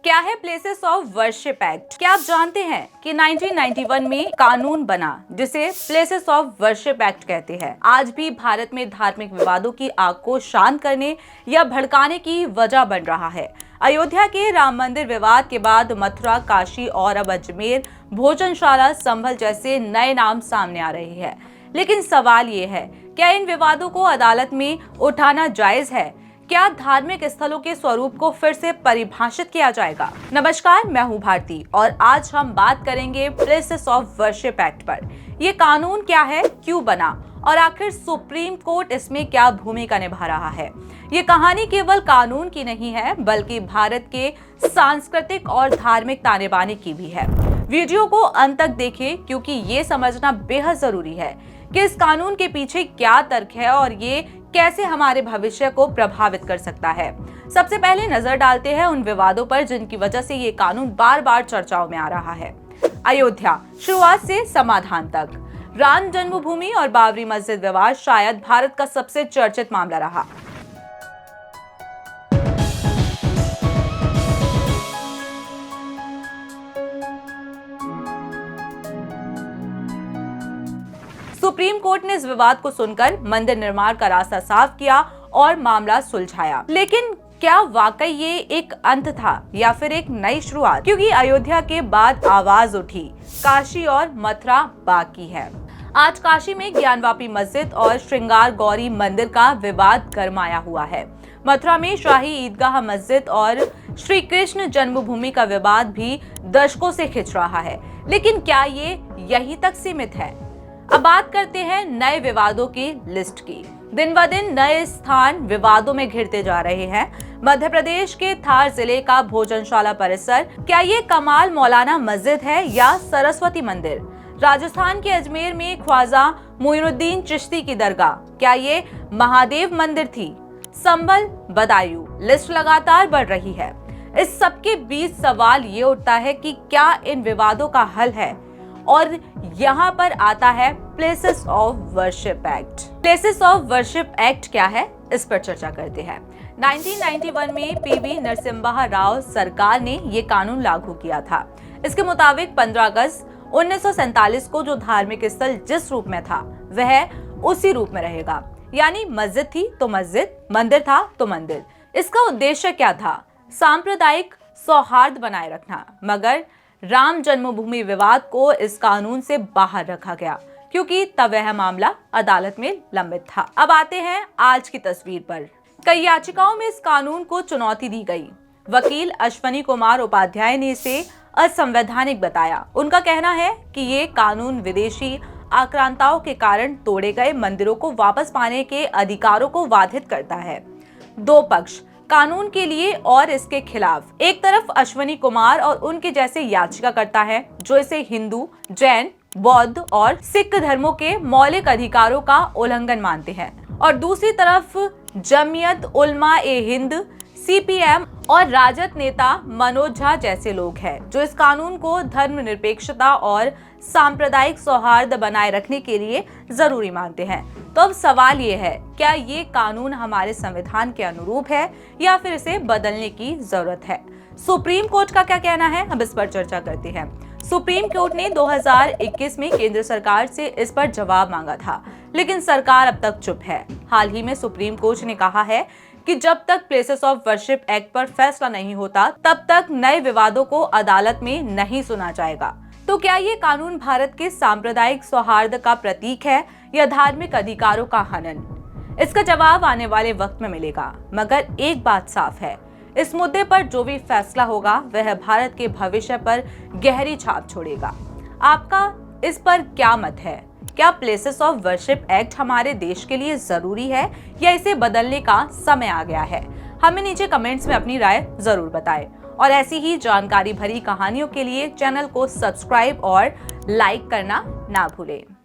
क्या है places of worship act? क्या आप जानते हैं कि 1991 में कानून बना जिसे प्लेसेस ऑफ वर्शिप एक्ट कहते हैं। आज भी भारत में धार्मिक विवादों की आग को शांत करने या भड़काने की वजह बन रहा है। अयोध्या के राम मंदिर विवाद के बाद मथुरा, काशी और अब अजमेर, भोजनशाला, संभल जैसे नए नाम सामने आ रहे हैं। लेकिन सवाल ये है, क्या इन विवादों को अदालत में उठाना जायज है? क्या धार्मिक स्थलों के स्वरूप को फिर से परिभाषित किया जाएगा? नमस्कार, मैं हूं भारती और आज हम बात करेंगे प्लेसेस ऑफ वर्शिप एक्ट पर। ये कानून क्या है, क्यों बना और आखिर सुप्रीम कोर्ट इसमें क्या भूमिका निभा रहा है। ये कहानी केवल कानून की नहीं है बल्कि भारत के सांस्कृतिक और धार्मिक ताने बाने की भी है। वीडियो को अंत तक देखें क्योंकि ये समझना बेहद जरूरी है कि इस कानून के पीछे क्या तर्क है और ये कैसे हमारे भविष्य को प्रभावित कर सकता है। सबसे पहले नजर डालते हैं उन विवादों पर जिनकी वजह से ये कानून बार बार चर्चाओं में आ रहा है। अयोध्या, शुरुआत से समाधान तक। राम जन्मभूमि और बाबरी मस्जिद विवाद शायद भारत का सबसे चर्चित मामला रहा। सुप्रीम कोर्ट ने इस विवाद को सुनकर मंदिर निर्माण का रास्ता साफ किया और मामला सुलझाया। लेकिन क्या वाकई ये एक अंत था या फिर एक नई शुरुआत? क्योंकि अयोध्या के बाद आवाज उठी, काशी और मथुरा बाकी है। आज काशी में ज्ञानवापी मस्जिद और श्रृंगार गौरी मंदिर का विवाद गरमाया हुआ है। मथुरा में शाही ईदगाह मस्जिद और श्री कृष्ण जन्मभूमि का विवाद भी दशकों से खिंच रहा है। लेकिन क्या ये यहीं तक सीमित है? अब बात करते हैं नए विवादों की लिस्ट की। दिन ब दिन नए स्थान विवादों में घिरते जा रहे हैं। मध्य प्रदेश के थार जिले का भोजनशाला परिसर, क्या ये कमाल मौलाना मस्जिद है या सरस्वती मंदिर? राजस्थान के अजमेर में ख्वाजा मोइनुद्दीन चिश्ती की दरगाह, क्या ये महादेव मंदिर थी? संभल, बदायूं, लिस्ट लगातार बढ़ रही है। इस सबके बीच सवाल ये उठता है कि क्या इन विवादों का हल है? और यहाँ पर आता है places of worship act. Places of worship act क्या है, इस पर चर्चा करते हैं। 1991 में पीवी नरसिम्हा राव सरकार ने ये कानून लागू किया था। इसके मुताबिक 15 अगस्त 1947 को जो धार्मिक स्थल जिस रूप में था वह उसी रूप में रहेगा। यानी मस्जिद थी तो मस्जिद, मंदिर था तो मंदिर। इसका उद्देश्य क्या था? सांप्रदायिक सौहार्द बनाए रखना। मगर राम जन्मभूमि विवाद को इस कानून से बाहर रखा गया क्योंकि तब वह मामला अदालत में लंबित था। अब आते हैं आज की तस्वीर पर। कई याचिकाओं में इस कानून को चुनौती दी गई। वकील अश्वनी कुमार उपाध्याय ने इसे असंवैधानिक बताया। उनका कहना है कि ये कानून विदेशी आक्रांताओं के कारण तोड़े गए मंदिरों को वापस पाने के अधिकारों को बाधित करता है। दो पक्ष, कानून के लिए और इसके खिलाफ। एक तरफ अश्वनी कुमार और उनके जैसे याचिकाकर्ता हैं जो इसे हिंदू, जैन, बौद्ध और सिख धर्मों के मौलिक अधिकारों का उल्लंघन मानते हैं, और दूसरी तरफ जमीयत उलमा ए हिंद, सीपीएम और राजद नेता मनोज झा जैसे लोग हैं जो इस कानून को धर्मनिरपेक्षता और सांप्रदायिक सौहार्द बनाए रखने के लिए जरूरी मानते हैं। तो अब सवाल ये है, क्या ये कानून हमारे संविधान के अनुरूप है या फिर इसे बदलने की जरूरत है? सुप्रीम कोर्ट का क्या कहना है, अब इस पर चर्चा करते हैं। सुप्रीम कोर्ट ने 2021 में केंद्र सरकार से इस पर जवाब मांगा था, लेकिन सरकार अब तक चुप है। हाल ही में सुप्रीम कोर्ट ने कहा है कि जब तक प्लेसेस ऑफ वर्शिप एक्ट पर फैसला नहीं होता तब तक नए विवादों को अदालत में नहीं सुना जाएगा। तो क्या ये कानून भारत के सांप्रदायिक सौहार्द का प्रतीक है या धार्मिक अधिकारों का हनन? इसका जवाब आने वाले वक्त में मिलेगा। मगर एक बात साफ है, इस मुद्दे पर जो भी फैसला होगा वह भारत के भविष्य पर गहरी छाप छोड़ेगा। आपका इस पर क्या मत है? क्या प्लेसेस ऑफ वर्शिप एक्ट हमारे देश के लिए जरूरी है या इसे बदलने का समय आ गया है? हमें नीचे कमेंट्स में अपनी राय जरूर बताएं और ऐसी ही जानकारी भरी कहानियों के लिए चैनल को सब्सक्राइब और लाइक करना ना भूलें।